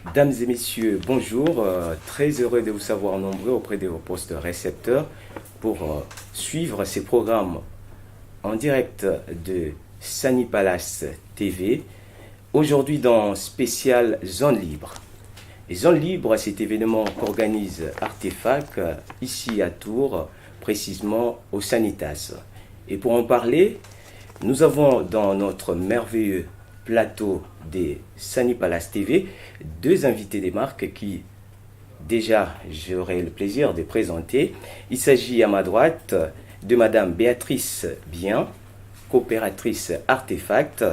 Mesdames et messieurs, bonjour. Très heureux de vous savoir nombreux auprès de vos postes récepteurs pour suivre ces programmes en direct de Sunny Palace TV. Aujourd'hui dans spécial Zone Libre. Et Zone Libre, cet événement qu'organise Artefact ici à Tours, précisément au Sanitas. Et pour en parler, nous avons dans notre merveilleux plateau des Sunny Palace TV deux invités des marques qui, déjà, j'aurai le plaisir de présenter. Il s'agit à ma droite de Madame Béatrice Bien, coopératrice Artefact,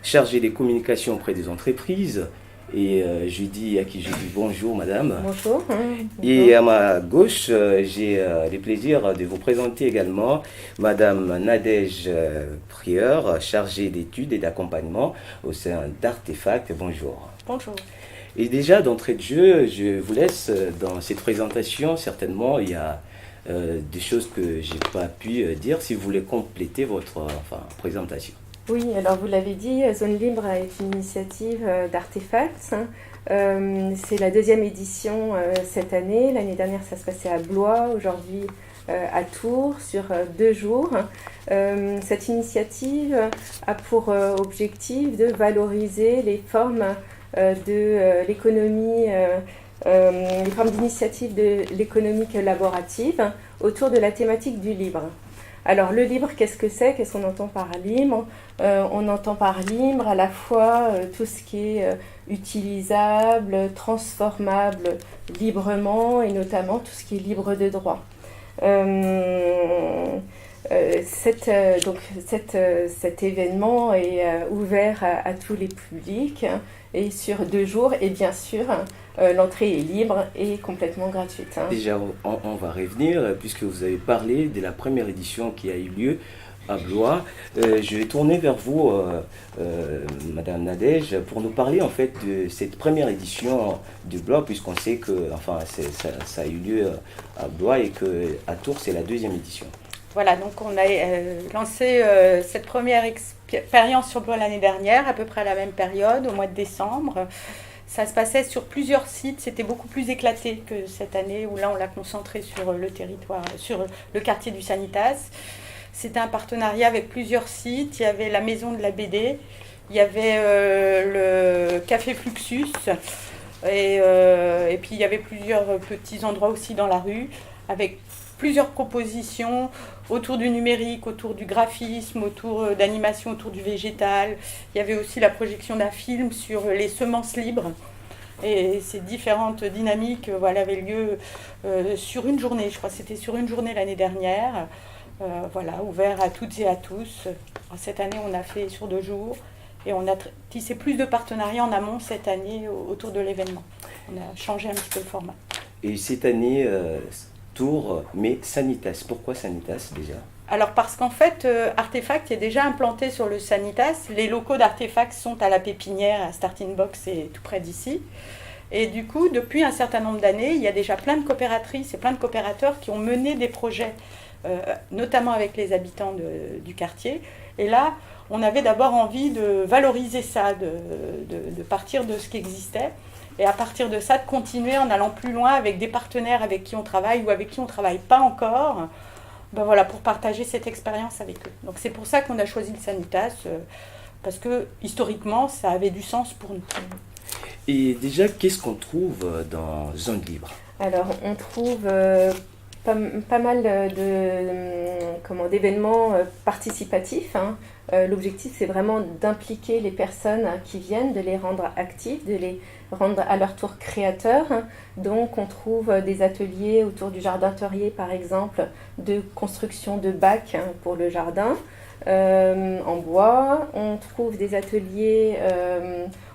chargée des communications auprès des entreprises. Et je dis à qui je dis bonjour madame. Bonjour. Et à ma gauche, j'ai le plaisir de vous présenter également madame Nadège Prieur, chargée d'études et d'accompagnement au sein d'Artefact. Bonjour. Bonjour. Et déjà d'entrée de jeu, je vous laisse dans cette présentation, certainement il y a des choses que j'ai pas pu dire si vous voulez compléter votre présentation. Oui, alors vous l'avez dit, Zone Libre est une initiative d'Artefact. C'est la deuxième édition cette année. L'année dernière, ça se passait à Blois, aujourd'hui à Tours, sur 2 jours. Cette initiative a pour objectif de valoriser les formes de l'économie, les formes d'initiative de l'économie collaborative autour de la thématique du libre. Alors le libre, qu'est-ce que c'est? Qu'est-ce qu'on entend par libre? On entend par libre à la fois tout ce qui est utilisable, transformable librement et notamment tout ce qui est libre de droit. Cet événement est ouvert à tous les publics et sur 2 jours et bien sûr l'entrée est libre et complètement gratuite. Déjà on va revenir puisque vous avez parlé de la première édition qui a eu lieu à Blois. Je vais tourner vers vous Madame Nadège pour nous parler en fait de cette première édition de Blois puisqu'on sait que ça a eu lieu à Blois et qu'à Tours c'est la deuxième édition. Voilà, donc on a lancé cette première expérience sur Blois l'année dernière, à peu près à la même période, au mois de décembre. Ça se passait sur plusieurs sites, c'était beaucoup plus éclaté que cette année, où là on l'a concentré sur le territoire, sur le quartier du Sanitas. C'était un partenariat avec plusieurs sites, il y avait la maison de la BD, il y avait le café Fluxus, et puis il y avait plusieurs petits endroits aussi dans la rue, avec plusieurs propositions autour du numérique, autour du graphisme, autour d'animation, autour du végétal. Il y avait aussi la projection d'un film sur les semences libres. Et ces différentes dynamiques avaient lieu sur une journée. Je crois que c'était sur une journée l'année dernière. Ouvert à toutes et à tous. Cette année, on a fait sur 2 jours. Et on a tissé plus de partenariats en amont cette année autour de l'événement. On a changé un petit peu le format. Et cette année... Tours, mais Sanitas. Pourquoi Sanitas déjà? Alors parce qu'en fait, Artefact est déjà implanté sur le Sanitas. Les locaux d'Artefact sont à la Pépinière, à Starting Box, c'est tout près d'ici. Et du coup, depuis un certain nombre d'années, il y a déjà plein de coopératrices et plein de coopérateurs qui ont mené des projets, notamment avec les habitants du quartier. Et là, on avait d'abord envie de valoriser ça, de partir de ce qui existait. Et à partir de ça, de continuer en allant plus loin avec des partenaires avec qui on travaille ou avec qui on ne travaille pas encore, pour partager cette expérience avec eux. Donc c'est pour ça qu'on a choisi le Sanitas, parce que historiquement, ça avait du sens pour nous. Et déjà, qu'est-ce qu'on trouve dans Zone Libre? Alors on trouve pas mal d'événements participatifs. L'objectif, c'est vraiment d'impliquer les personnes qui viennent, de les rendre actifs, de les rendre à leur tour créateurs. Donc, on trouve des ateliers autour du jardin terrier, par exemple, de construction de bacs pour le jardin en bois. On trouve des ateliers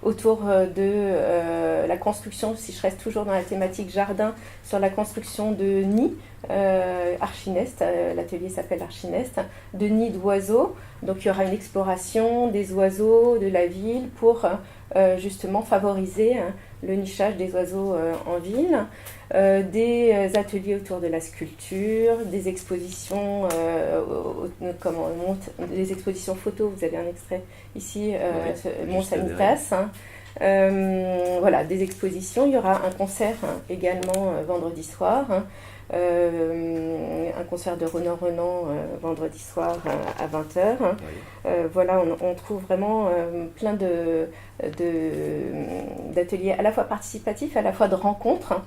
autour de la construction, si je reste toujours dans la thématique jardin, sur la construction de nids. Archinest, l'atelier s'appelle Archinest, de nids d'oiseaux. Donc il y aura une exploration des oiseaux de la ville pour justement favoriser le nichage des oiseaux en ville, des ateliers autour de la sculpture, des expositions, des expositions photos. Vous avez un extrait ici, Mont Sanitas. Voilà, des expositions. Il y aura un concert également vendredi soir. Un concert de Renan Renan vendredi soir à 20h. Oui. Voilà, on trouve vraiment plein d'ateliers à la fois participatifs, à la fois de rencontres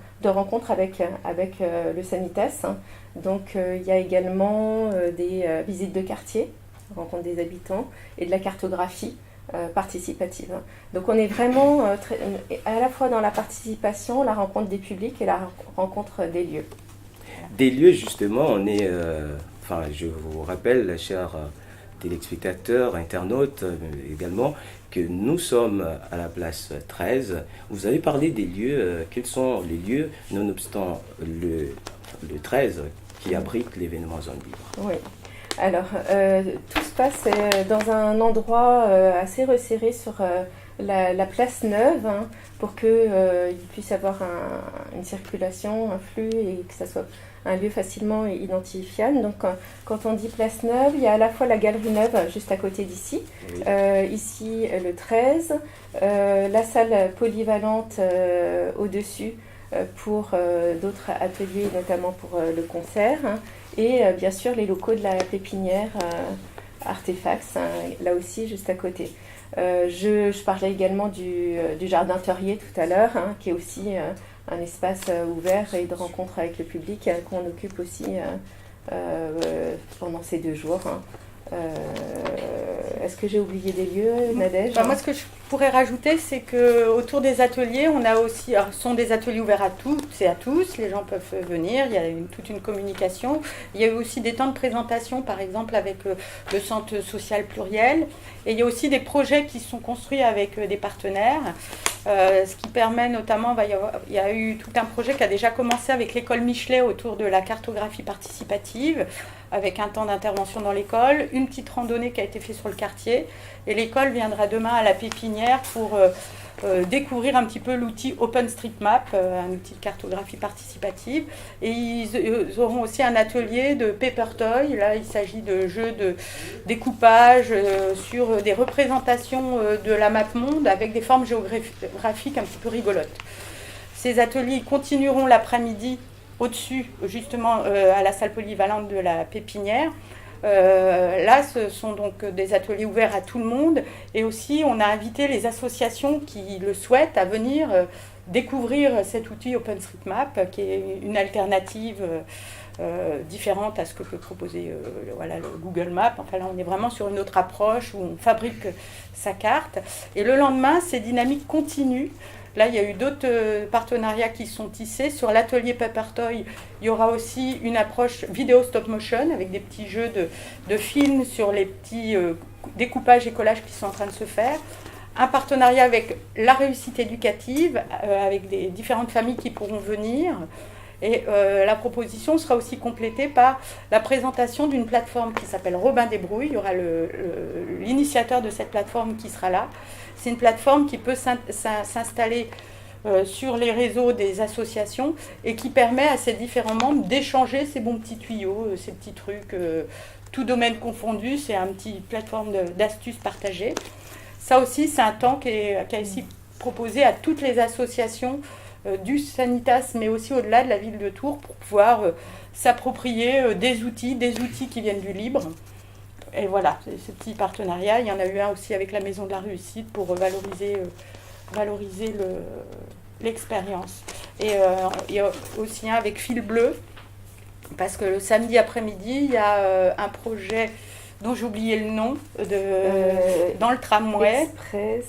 avec le Sanitas. Donc il y a également des visites de quartier, rencontre des habitants, et de la cartographie participative. Donc on est vraiment à la fois dans la participation, la rencontre des publics et la rencontre des lieux. Des lieux, justement, on est, je vous rappelle, chers téléspectateurs, internautes également, que nous sommes à la place 13. Vous avez parlé des lieux, quels sont les lieux, nonobstant le 13 qui abrite l'événement Zone Libre? Oui. Alors, tout se passe dans un endroit assez resserré sur la place Neuve, pour qu'il puisse y avoir une circulation, un flux, et que ça soit un lieu facilement identifiable. Donc, quand on dit place Neuve, il y a à la fois la Galerie Neuve juste à côté d'ici, Oui. Ici le 13, la salle polyvalente au-dessus pour d'autres ateliers, notamment pour le concert, et bien sûr les locaux de la pépinière Artefacts, là aussi juste à côté. Je parlais également du jardin Teurier tout à l'heure, qui est aussi un espace ouvert et de rencontre avec le public qu'on occupe aussi pendant ces 2 jours. Est-ce que j'ai oublié des lieux, Nadège? Moi, ce que je pourrais rajouter, c'est qu'autour des ateliers, on a aussi, alors, ce sont des ateliers ouverts à toutes et à tous, les gens peuvent venir, il y a toute une communication. Il y a eu aussi des temps de présentation, par exemple avec le centre social pluriel, et il y a aussi des projets qui sont construits avec des partenaires, ce qui permet notamment, il y a eu tout un projet qui a déjà commencé avec l'école Michelet autour de la cartographie participative, avec un temps d'intervention dans l'école, une petite randonnée qui a été faite sur le quartier, et l'école viendra demain à la pépinière pour découvrir un petit peu l'outil OpenStreetMap, un outil de cartographie participative, et ils auront aussi un atelier de paper toy. Là il s'agit de jeux de découpage sur des représentations de la map monde avec des formes géographiques un petit peu rigolotes. Ces ateliers continueront l'après-midi au-dessus, justement, à la salle polyvalente de la pépinière. Là, ce sont donc des ateliers ouverts à tout le monde, et aussi on a invité les associations qui le souhaitent à venir découvrir cet outil OpenStreetMap, qui est une alternative différente à ce que peut proposer le Google Maps. Enfin là, on est vraiment sur une autre approche où on fabrique sa carte. Et le lendemain, ces dynamiques continuent. Là, il y a eu d'autres partenariats qui sont tissés. Sur l'atelier Paper Toy, il y aura aussi une approche vidéo stop motion avec des petits jeux de films sur les petits découpages et collages qui sont en train de se faire. Un partenariat avec la réussite éducative, avec des différentes familles qui pourront venir. Et la proposition sera aussi complétée par la présentation d'une plateforme qui s'appelle Robin Débrouille. Il y aura l'initiateur de cette plateforme qui sera là. C'est une plateforme qui peut s'installer sur les réseaux des associations et qui permet à ces différents membres d'échanger ces bons petits tuyaux, ces petits trucs, tout domaine confondu. C'est une petite plateforme d'astuces partagées. Ça aussi, c'est un temps qui a ici proposé à toutes les associations du Sanitas, mais aussi au-delà de la ville de Tours, pour pouvoir s'approprier des outils qui viennent du libre. Et voilà, ce petit partenariat. Il y en a eu un aussi avec la Maison de la Réussite pour valoriser l'expérience. Et il y a aussi un avec Fil Bleu, parce que le samedi après-midi, il y a un projet dont j'ai oublié le nom, dans le tramway,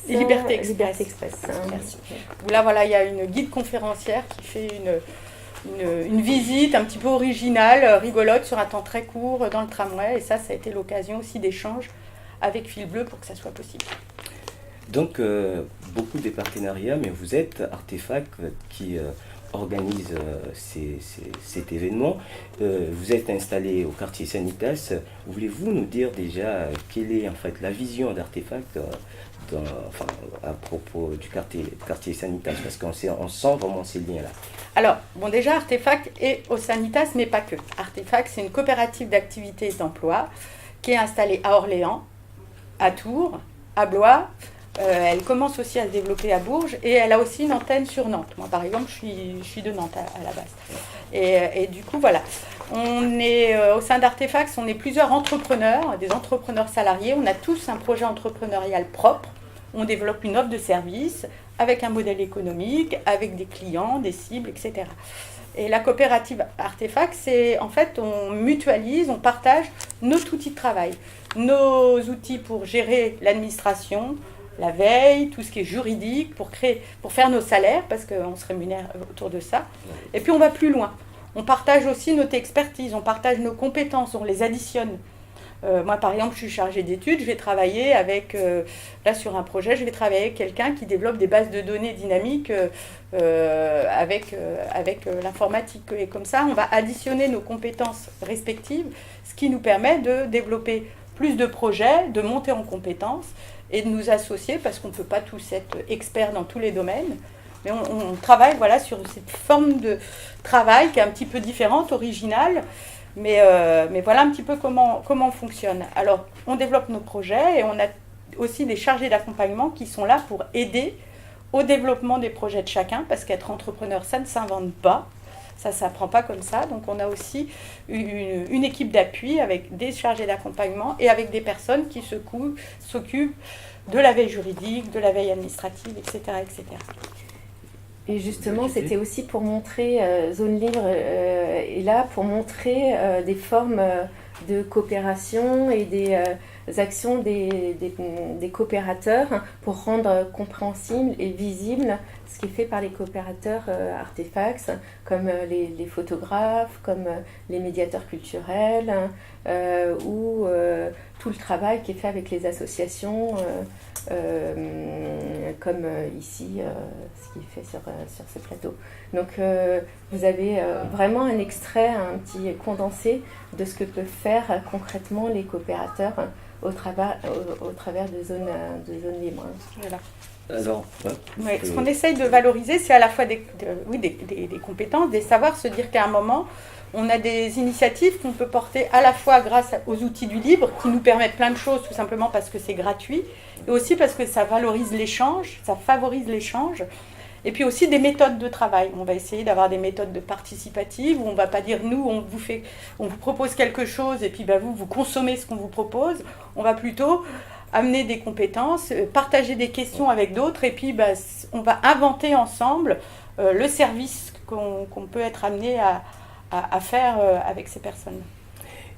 Liberté Express. Merci. Où là, voilà, il y a une guide conférencière qui fait une visite un petit peu originale, rigolote, sur un temps très court dans le tramway. Et ça a été l'occasion aussi d'échanges avec Fil Bleu pour que ça soit possible. Donc, beaucoup de partenariats, mais vous êtes Artefact qui organise cet événement. Vous êtes installé au quartier Sanitas. Voulez-vous nous dire déjà quelle est en fait la vision d'Artefact à propos du quartier Sanitas, parce qu'on sent vraiment ces liens-là. Alors, bon, déjà, Artefact est au Sanitas, mais pas que. Artefact, c'est une coopérative d'activités et d'emploi qui est installée à Orléans, à Tours, à Blois, Elle commence aussi à se développer à Bourges et elle a aussi une antenne sur Nantes. Moi, par exemple, je suis de Nantes à la base. Et du coup, voilà. On est au sein d'Artefax, on est plusieurs entrepreneurs, des entrepreneurs salariés. On a tous un projet entrepreneurial propre. On développe une offre de service avec un modèle économique, avec des clients, des cibles, etc. Et la coopérative Artefax, c'est en fait, on mutualise, on partage notre outil de travail, nos outils pour gérer l'administration, la veille, tout ce qui est juridique, pour faire nos salaires, parce qu'on se rémunère autour de ça. Et puis on va plus loin. On partage aussi notre expertise, on partage nos compétences, on les additionne. Moi, par exemple, je suis chargée d'études, je vais travailler là sur un projet, je vais travailler avec quelqu'un qui développe des bases de données dynamiques avec l'informatique. Et comme ça, on va additionner nos compétences respectives, ce qui nous permet de développer plus de projets, de monter en compétences et de nous associer, parce qu'on ne peut pas tous être experts dans tous les domaines. Mais on travaille voilà, sur cette forme de travail qui est un petit peu différente, originale, mais voilà un petit peu comment on fonctionne. Alors, on développe nos projets et on a aussi des chargés d'accompagnement qui sont là pour aider au développement des projets de chacun, parce qu'être entrepreneur, ça ne s'invente pas, ça ne s'apprend pas comme ça. Donc, on a aussi une équipe d'appui avec des chargés d'accompagnement et avec des personnes qui s'occupent de la veille juridique, de la veille administrative, etc. etc. Et justement, c'était aussi pour montrer, Zone Libre est là pour montrer des formes de coopération et des actions des coopérateurs pour rendre compréhensible et visible ce qui est fait par les coopérateurs Artefax, comme les photographes, comme les médiateurs culturels, ou tout le travail qui est fait avec les associations, comme ici, ce qui est fait sur ce plateau. Donc vous avez vraiment un extrait, un petit condensé de ce que peuvent faire concrètement les coopérateurs au travers de zones libres. Voilà. Alors, Ce qu'on essaye de valoriser, c'est à la fois des compétences, des savoirs, se dire qu'à un moment, on a des initiatives qu'on peut porter à la fois grâce aux outils du libre, qui nous permettent plein de choses, tout simplement parce que c'est gratuit, et aussi parce que ça valorise l'échange, ça favorise l'échange, et puis aussi des méthodes de travail. On va essayer d'avoir des méthodes de participatives, où on ne va pas dire, nous, on vous propose quelque chose, et puis vous consommez ce qu'on vous propose. On va plutôt amener des compétences, partager des questions avec d'autres, et puis on va inventer ensemble le service qu'on peut être amené à faire avec ces personnes.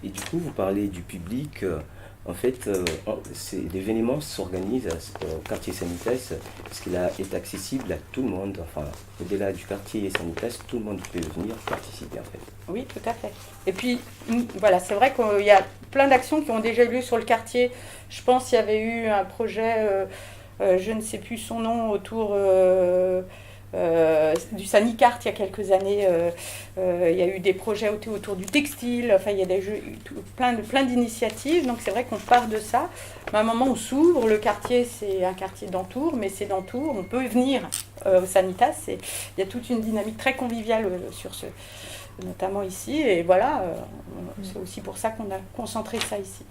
Et du coup, vous parlez du public. En fait, l'événement s'organise au quartier Sanitas parce qu'il est accessible à tout le monde. Enfin, au-delà du quartier Sanitas, tout le monde peut venir participer en fait. Oui, tout à fait. Et puis, voilà, c'est vrai qu'il y a plein d'actions qui ont déjà eu lieu sur le quartier. Je pense qu'il y avait eu un projet, je ne sais plus son nom, autour du Sanicart il y a quelques années. Il y a eu des projets autour du textile. Enfin, il y a plein d'initiatives. Donc, c'est vrai qu'on part de ça. Mais à un moment, on s'ouvre. Le quartier, c'est un quartier d'Entour, mais c'est d'Entour. On peut venir au Sanitas. Il y a toute une dynamique très conviviale sur notamment ici. Et voilà, c'est aussi pour ça qu'on a concentré ça ici.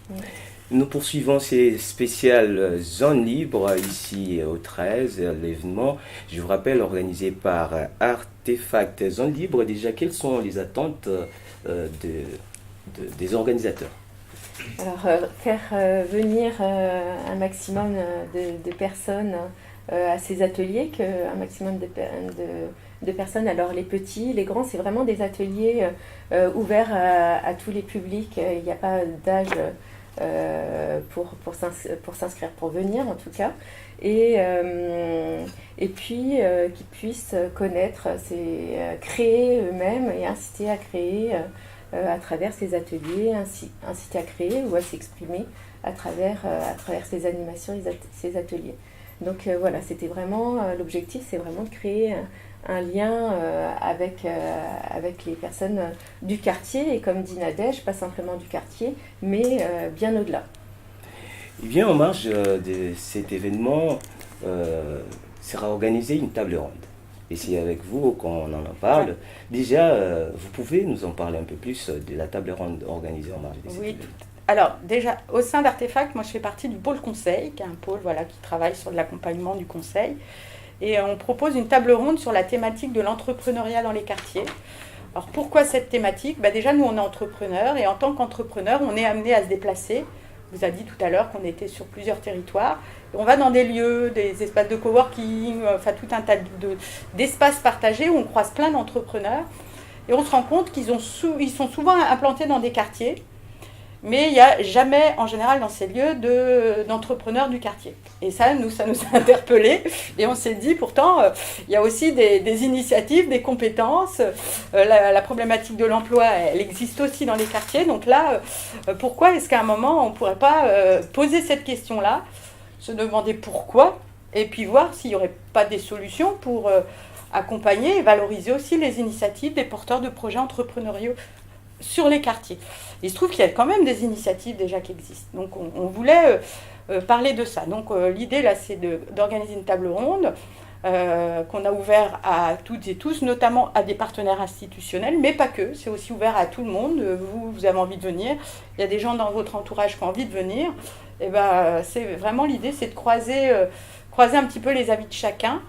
Nous poursuivons ces spéciales zones libres ici au 13, l'événement, je vous rappelle, organisé par Artefact Zone Libre. Déjà, quelles sont les attentes des organisateurs? Alors, faire venir un maximum de personnes à ces ateliers, un maximum de personnes. Alors, les petits, les grands, c'est vraiment des ateliers ouverts à tous les publics. Il n'y a pas d'âge pour s'inscrire, pour venir en tout cas, et puis qu'ils puissent connaître, créer eux-mêmes et inciter à créer à travers ces ateliers, inciter à créer ou à s'exprimer à travers ces animations et ces ateliers. Donc voilà, c'était vraiment l'objectif, c'est vraiment de créer un lien avec les personnes du quartier, et comme dit Nadège, pas simplement du quartier, mais bien au-delà. Et bien, en marge de cet événement, sera organisée une table ronde. Et c'est avec vous qu'on en parle. Ouais. Déjà, vous pouvez nous en parler un peu plus de la table ronde organisée en marge de cet événement? Alors, déjà, au sein d'Artefact, moi je fais partie du pôle conseil, qui est un pôle qui travaille sur l'accompagnement du conseil. Et on propose une table ronde sur la thématique de l'entrepreneuriat dans les quartiers. Alors pourquoi cette thématique ? Déjà, nous on est entrepreneurs et en tant qu'entrepreneurs, on est amené à se déplacer. On vous a dit tout à l'heure qu'on était sur plusieurs territoires. Et on va dans des lieux, des espaces de coworking, tout un tas d'espaces partagés où on croise plein d'entrepreneurs. Et on se rend compte qu'ils sont souvent implantés dans des quartiers. Mais il n'y a jamais, en général, dans ces lieux, d'entrepreneurs du quartier. Et ça nous a interpellés. Et on s'est dit, pourtant, il y a aussi des initiatives, des compétences. La problématique de l'emploi, elle existe aussi dans les quartiers. Donc là, pourquoi est-ce qu'à un moment, on ne pourrait pas poser cette question-là, se demander pourquoi, et puis voir s'il n'y aurait pas des solutions pour accompagner et valoriser aussi les initiatives des porteurs de projets entrepreneuriaux sur les quartiers. Il se trouve qu'il y a quand même des initiatives déjà qui existent. Donc on voulait parler de ça. Donc l'idée là, c'est d'organiser une table ronde qu'on a ouvert à toutes et tous, notamment à des partenaires institutionnels, mais pas que. C'est aussi ouvert à tout le monde. Vous avez envie de venir. Il y a des gens dans votre entourage qui ont envie de venir. Et c'est vraiment l'idée, c'est de croiser un petit peu les avis de chacun.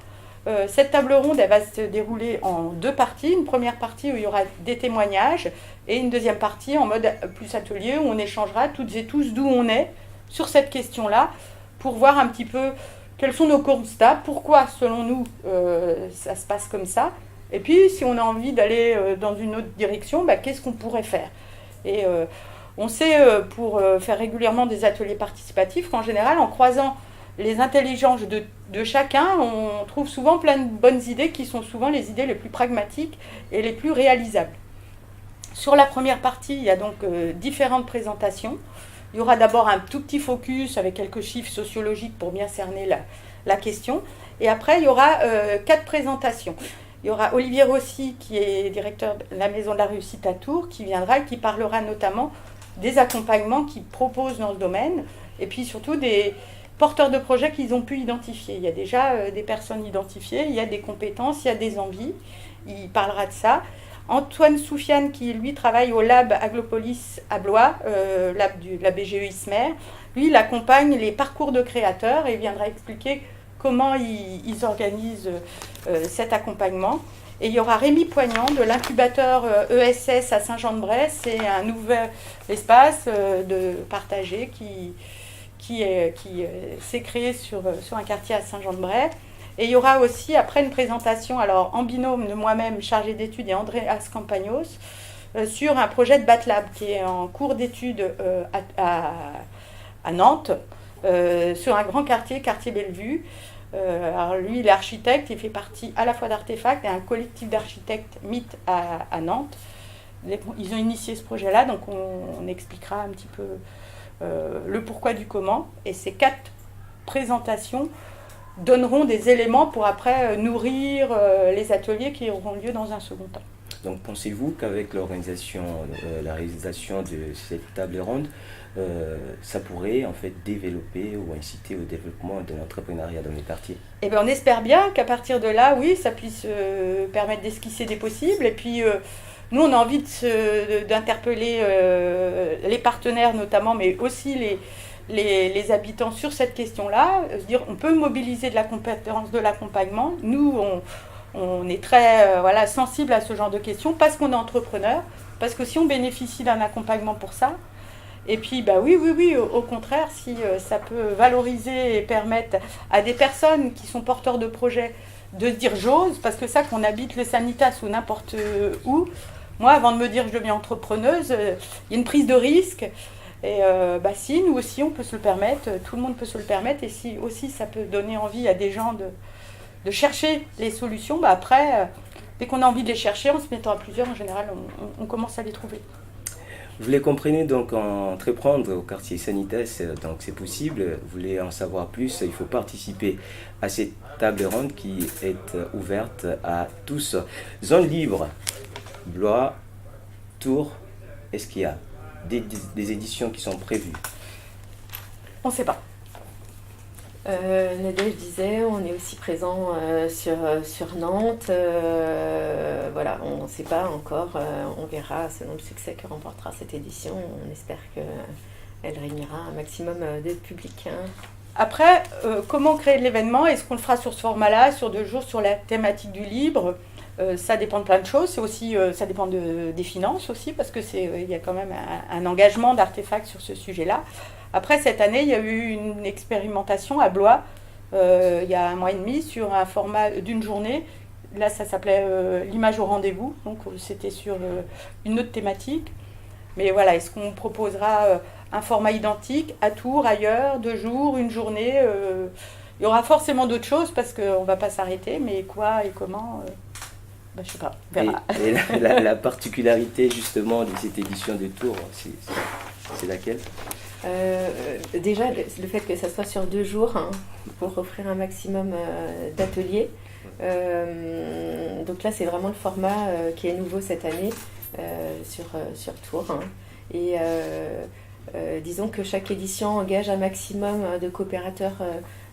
Cette table ronde, elle va se dérouler en 2 parties. Une première partie où il y aura des témoignages et une deuxième partie en mode plus atelier où on échangera toutes et tous d'où on est sur cette question-là pour voir un petit peu quels sont nos constats, pourquoi selon nous ça se passe comme ça, et puis si on a envie d'aller dans une autre direction, qu'est-ce qu'on pourrait faire. Et on sait pour faire régulièrement des ateliers participatifs qu'en général en croisant les intelligences de chacun, on trouve souvent plein de bonnes idées qui sont souvent les idées les plus pragmatiques et les plus réalisables. Sur la première partie, il y a donc différentes présentations. Il y aura d'abord un tout petit focus avec quelques chiffres sociologiques pour bien cerner la question. Et après, il y aura 4 présentations. Il y aura Olivier Rossi, qui est directeur de la Maison de la Réussite à Tours, qui viendra et qui parlera notamment des accompagnements qu'ils proposent dans ce domaine, et puis surtout des porteurs de projets qu'ils ont pu identifier. Il y a déjà des personnes identifiées, il y a des compétences, il y a des envies. Il parlera de ça. Antoine Soufiane, qui lui travaille au Lab Aglopolis à Blois, Lab de la BGE ISMER, lui il accompagne les parcours de créateurs et il viendra expliquer comment ils organisent cet accompagnement. Et il y aura Rémi Poignant de l'incubateur ESS à Saint-Jean-de-Bray. C'est un nouvel espace de partagé qui s'est créé sur un quartier à Saint-Jean-de-Bray. Et il y aura aussi après une présentation, alors en binôme de moi-même, chargée d'études, et Andreas Campagnos, sur un projet de BATLAB qui est en cours d'études à Nantes, sur un grand quartier Bellevue. Alors lui, il est architecte, il fait partie à la fois d'Artefact et un collectif d'architectes MIT à Nantes. Ils ont initié ce projet-là, donc on expliquera un petit peu le pourquoi du comment. Et ces 4 présentations donneront des éléments pour après nourrir les ateliers qui auront lieu dans un second temps. Donc pensez-vous qu'avec la réalisation de cette table ronde, ça pourrait en fait développer ou inciter au développement de l'entrepreneuriat dans les quartiers? Eh bien, on espère bien qu'à partir de là, oui, ça puisse permettre d'esquisser des possibles. Et puis, nous, on a envie d'interpeller les partenaires notamment, mais aussi les habitants sur cette question-là. Se dire, on peut mobiliser de la compétence de l'accompagnement. Nous, on est très sensible à ce genre de questions parce qu'on est entrepreneur, parce que si on bénéficie d'un accompagnement pour ça, et puis oui, au contraire, si ça peut valoriser et permettre à des personnes qui sont porteurs de projets de se dire j'ose, parce que ça, qu'on habite le Sanitas ou n'importe où, moi, avant de me dire je deviens entrepreneuse, il y a une prise de risque. Et si, nous aussi, on peut se le permettre, tout le monde peut se le permettre, et si aussi ça peut donner envie à des gens de chercher les solutions, après, dès qu'on a envie de les chercher, en se mettant à plusieurs, en général, on commence à les trouver. Vous les comprenez, donc entreprendre au quartier Sanitas, donc c'est possible. Vous voulez en savoir plus, il faut participer à cette table ronde qui est ouverte à tous. Zone libre, Blois, Tours, est-ce qu'il y a des éditions qui sont prévues? On ne sait pas. Nadège disait, on est aussi présent sur Nantes. On ne sait pas encore. On verra selon le succès que remportera cette édition. On espère que elle réunira un maximum de public. Après, comment créer l'événement? Est-ce qu'on le fera sur ce format-là, sur 2 jours, sur la thématique du libre? Ça dépend de plein de choses. C'est aussi, ça dépend des finances aussi, parce que il y a quand même un engagement d'Artefact sur ce sujet-là. Après, cette année, il y a eu une expérimentation à Blois, il y a 1 mois et demi, sur un format d'une journée. Là, ça s'appelait l'image au rendez-vous. Donc, c'était sur une autre thématique. Mais voilà, est-ce qu'on proposera un format identique à Tours, ailleurs, 2 jours, une journée? Il y aura forcément d'autres choses parce qu'on ne va pas s'arrêter, mais quoi et comment je ne sais pas, on verra. Et la particularité justement de cette édition de Tours, c'est laquelle? Déjà, le fait que ça soit sur 2 jours, pour offrir un maximum d'ateliers. Donc là, c'est vraiment le format qui est nouveau cette année sur Tours. Et disons que chaque édition engage un maximum de coopérateurs.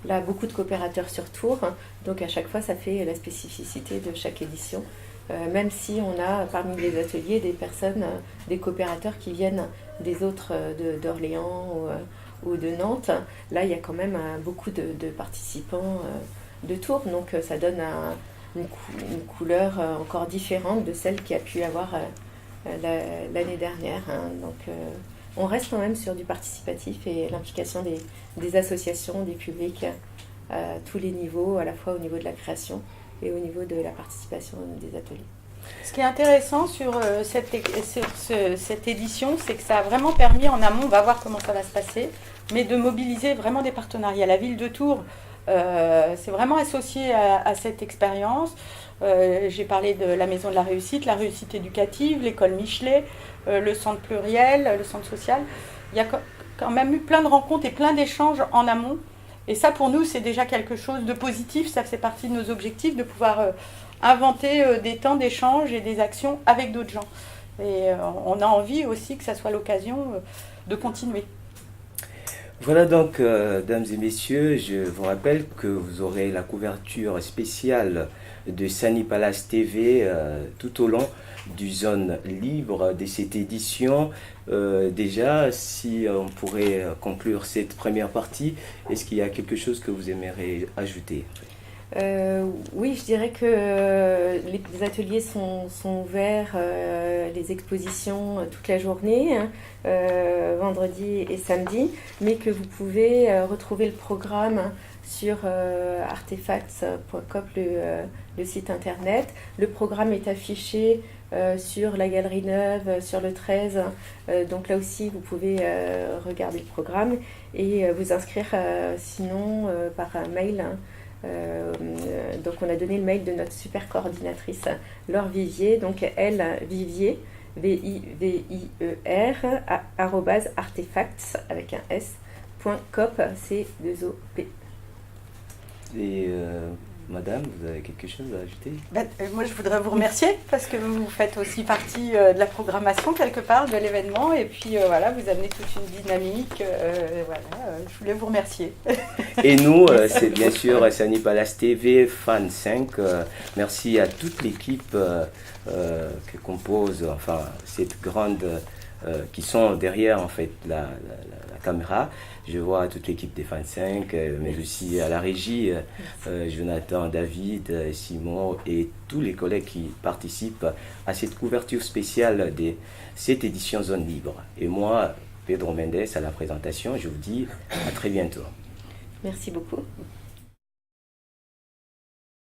Là, beaucoup de coopérateurs sur Tours. Donc à chaque fois, ça fait la spécificité de chaque édition. Même si on a parmi les ateliers des personnes, des coopérateurs qui viennent des autres d'Orléans ou de Nantes. Là, il y a quand même beaucoup de participants de Tours. Donc ça donne une couleur encore différente de celle qu'il y a pu avoir l'année dernière. Donc on reste quand même sur du participatif et l'implication des associations, des publics à tous les niveaux, à la fois au niveau de la création et au niveau de la participation des ateliers. Ce qui est intéressant sur cette édition, c'est que ça a vraiment permis en amont, on va voir comment ça va se passer, mais de mobiliser vraiment des partenariats. La ville de Tours s'est vraiment associée à cette expérience. J'ai parlé de la Maison de la réussite éducative, l'école Michelet, le centre pluriel, le centre social. Il y a quand même eu plein de rencontres et plein d'échanges en amont. Et ça, pour nous, c'est déjà quelque chose de positif. Ça fait partie de nos objectifs, de pouvoir inventer des temps d'échange et des actions avec d'autres gens. Et on a envie aussi que ça soit l'occasion de continuer. Voilà donc, dames et messieurs, je vous rappelle que vous aurez la couverture spéciale de Sunny Palace TV tout au long du zone libre de cette édition. Déjà, si on pourrait conclure cette première partie, est-ce qu'il y a quelque chose que vous aimeriez ajouter? Oui, je dirais que les ateliers sont ouverts, les expositions toute la journée, vendredi et samedi, mais que vous pouvez retrouver le programme sur artefacts.com, le site internet. Le programme est affiché sur la Galerie Neuve, sur le 13. Donc là aussi, vous pouvez regarder le programme et vous inscrire sinon par un mail. Donc on a donné le mail de notre super coordinatrice Laure Vivier, donc elle Vivier VIVIER @artefacts avec un s.cop C2OP. Et madame, vous avez quelque chose à ajouter? Moi, je voudrais vous remercier parce que vous faites aussi partie de la programmation quelque part de l'événement et puis voilà, vous amenez toute une dynamique. Je voulais vous remercier. Et nous, c'est bien sûr Sunny Palace TV, Fan 5. Merci à toute l'équipe qui compose cette grande, qui sont derrière en fait la caméra. Je vois toute l'équipe des Fan 5, mais aussi à la régie, Jonathan, David, Simon et tous les collègues qui participent à cette couverture spéciale de cette édition Zone Libre. Et moi, Pedro Mendes, à la présentation, je vous dis à très bientôt. Merci beaucoup.